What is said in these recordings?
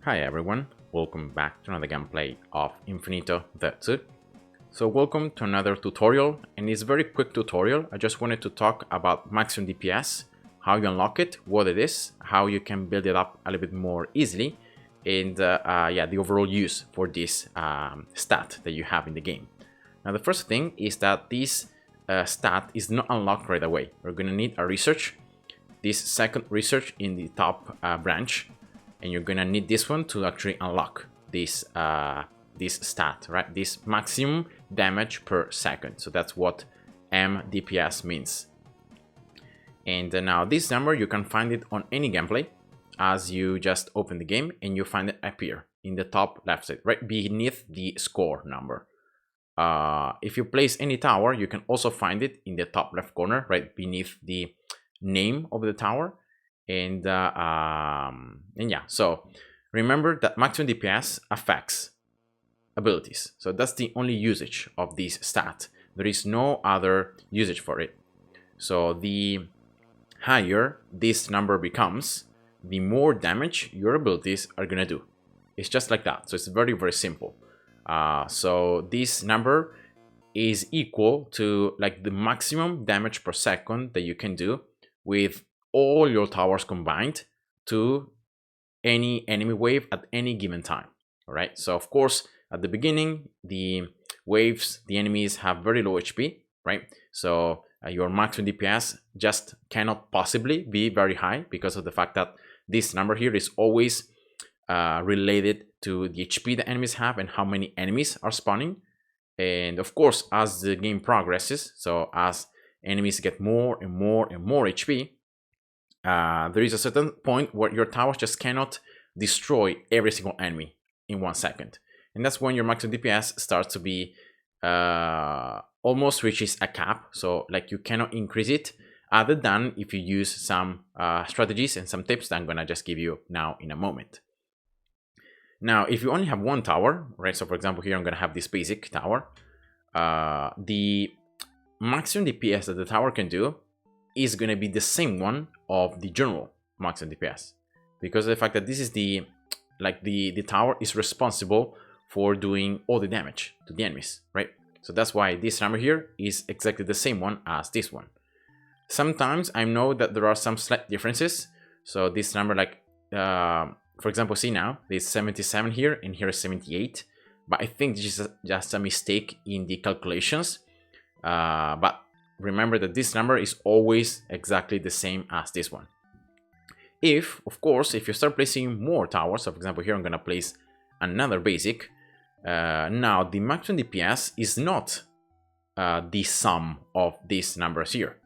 Hi everyone, welcome back to another gameplay of Infinitode. So welcome to another tutorial, and it's a very quick tutorial. I just wanted to talk about maximum DPS, how you unlock it, what it is, how you can build it up a little bit more easily, and yeah, the overall use for this stat that you have in the game. Now the first thing is that this stat is not unlocked right away. We're gonna need a research, this second research in the top branch, and you're gonna need this one to actually unlock this this stat, right? This maximum damage per second. So that's what MDPS means. And now this number, you can find it on any gameplay as you just open the game and you find it appear in the top left side, right beneath the score number. If you place any tower, you can also find it in the top left corner, right beneath the name of the tower. And yeah, so remember that maximum DPS affects abilities. So that's the only usage of this stat. There is no other usage for it. So the higher this number becomes, the more damage your abilities are gonna do. It's just like that. So it's very, very simple. So this number is equal to like the maximum damage per second that you can do with all your towers combined to any enemy wave at any given time. All right. So of course, at the beginning, the waves, the enemies have very low HP, right? So your maximum DPS just cannot possibly be very high because of the fact that this number here is always related to the HP the enemies have and how many enemies are spawning. And of course, as the game progresses, so as enemies get more and more and more HP, there is a certain point where your towers just cannot destroy every single enemy in 1 second. And that's when your maximum DPS starts to be almost reaches a cap. So like you cannot increase it other than if you use some strategies and some tips that I'm gonna just give you now in a moment. Now, if you only have one tower, right? So for example, here I'm gonna have this basic tower. The maximum DPS that the tower can do is gonna be the same one of the general maximum DPS, because of the fact that this is the tower is responsible for doing all the damage to the enemies, right? So that's why this number here is exactly the same one as this one. Sometimes I know that there are some slight differences. So this number, like for example, see now there's 77 here and here is 78, but I think this is just a mistake in the calculations. But remember that this number is always exactly the same as this one. If, of course, if you start placing more towers, so for example, here I'm gonna place another basic. Now the maximum DPS is not the sum of these numbers here,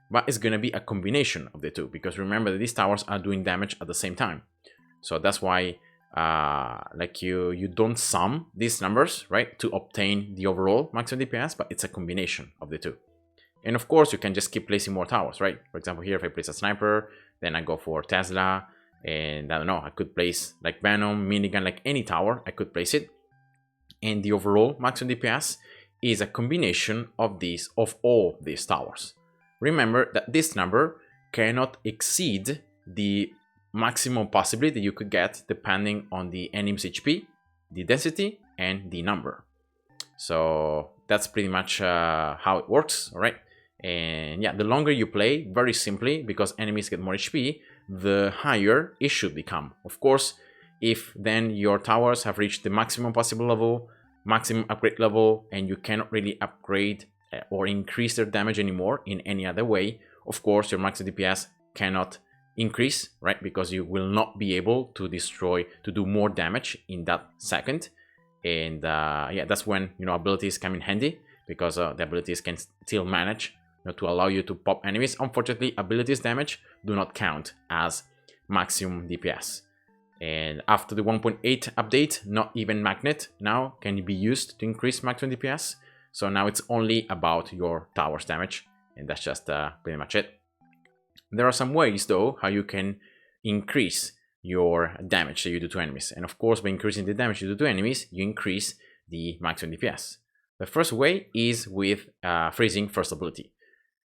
but it's gonna be a combination of the two, because remember that these towers are doing damage at the same time. So that's why like you don't sum these numbers, right, to obtain the overall maximum DPS, but it's a combination of the two. And of course, you can just keep placing more towers, right? For example, here if I place a sniper, then I go for Tesla, and I don't know, I could place like Venom, minigun, like any tower, I could place it. And the overall maximum DPS is a combination of all these towers. Remember that this number cannot exceed the maximum possibility that you could get depending on the enemy's HP, the density, and the number. So that's pretty much how it works, all right? And yeah, the longer you play, very simply, because enemies get more HP, the higher it should become. Of course, if then your towers have reached the maximum possible level, maximum upgrade level, and you cannot really upgrade or increase their damage anymore in any other way, of course, your maximum DPS cannot increase, right? Because you will not be able to do more damage in that second. And yeah, that's when, you know, abilities come in handy, because the abilities can still manage, you know, to allow you to pop enemies. Unfortunately, abilities damage do not count as maximum DPS. And after the 1.8 update, not even magnet now can be used to increase maximum DPS. So now it's only about your tower's damage, and that's just pretty much it. There are some ways though how you can increase your damage that you do to enemies. And of course, by increasing the damage you do to enemies, you increase the maximum DPS. The first way is with freezing first ability.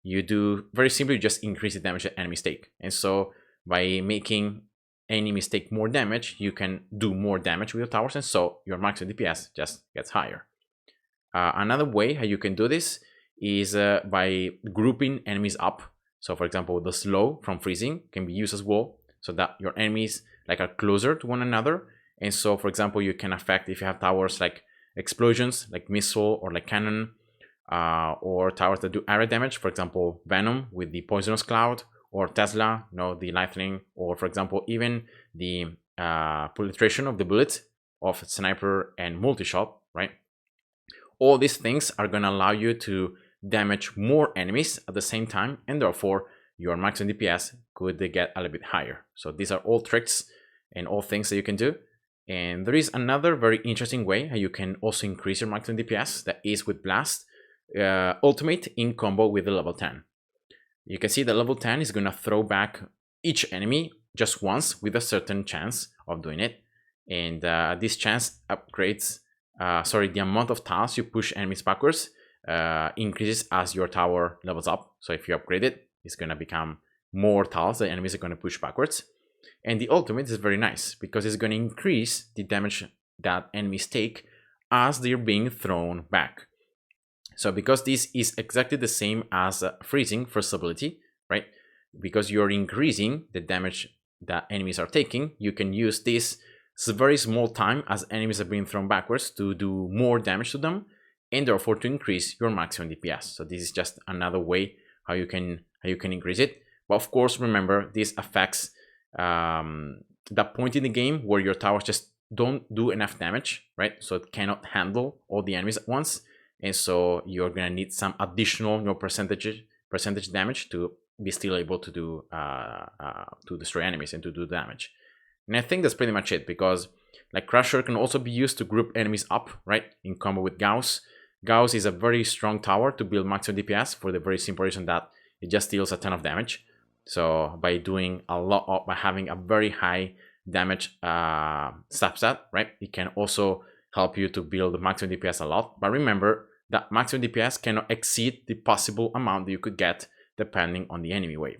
You do very simply just increase the damage that enemies take. And so by making enemies take more damage, you can do more damage with your towers, and so your maximum DPS just gets higher. Another way how you can do this is by grouping enemies up. So for example, the slow from freezing can be used as well, so that your enemies like are closer to one another. And so for example, you can affect if you have towers like explosions, like missile or like cannon, or towers that do area damage, for example Venom with the poisonous cloud, or Tesla, the lightning, or for example even the penetration of the bullet of sniper and multi-shot, right? All these things are going to allow you to damage more enemies at the same time, and therefore your maximum DPS could get a little bit higher. So these are all tricks and all things that you can do. And there is another very interesting way how you can also increase your maximum DPS, that is with Blast ultimate in combo with the level 10. You can see the level 10 is going to throw back each enemy just once with a certain chance of doing it. And this chance upgrades, the amount of tiles you push enemies backwards increases as your tower levels up. So if you upgrade it, it's going to become more tiles that enemies are going to push backwards. And the ultimate is very nice because it's going to increase the damage that enemies take as they're being thrown back. So because this is exactly the same as freezing first ability, right? Because you're increasing the damage that enemies are taking, you can use this very small time as enemies are being thrown backwards to do more damage to them, and therefore to increase your maximum DPS. So this is just another way how you can increase it. But of course, remember, this affects that point in the game where your towers just don't do enough damage, right? So it cannot handle all the enemies at once. And so you're gonna need some additional percentage damage to be still able to do to destroy enemies and to do damage. And I think that's pretty much it, because like Crusher can also be used to group enemies up, right? In combo with Gauss. Gauss is a very strong tower to build maximum DPS for the very simple reason that it just deals a ton of damage. So by doing by having a very high damage substat, right? It can also help you to build the maximum DPS a lot. But remember that maximum DPS cannot exceed the possible amount that you could get depending on the enemy wave.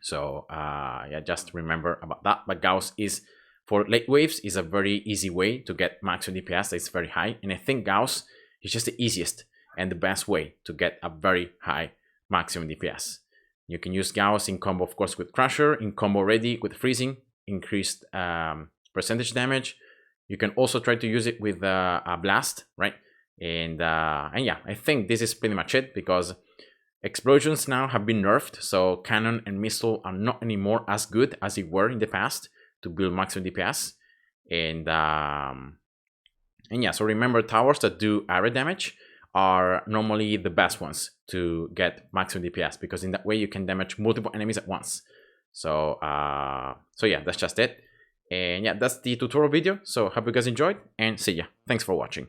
So yeah, just remember about that. But Gauss is, for late waves, is a very easy way to get maximum DPS that's very high. And I think Gauss is just the easiest and the best way to get a very high maximum DPS. You can use Gauss in combo, of course, with Crusher, in combo already with freezing, increased percentage damage. You can also try to use it with a Blast, right? And yeah, I think this is pretty much it, because explosions now have been nerfed, so cannon and missile are not anymore as good as they were in the past to build maximum DPS. And yeah, so remember, towers that do area damage are normally the best ones to get maximum DPS, because in that way you can damage multiple enemies at once. So so yeah, that's just it. And yeah, that's the tutorial video. So hope you guys enjoyed, and see ya. Thanks for watching.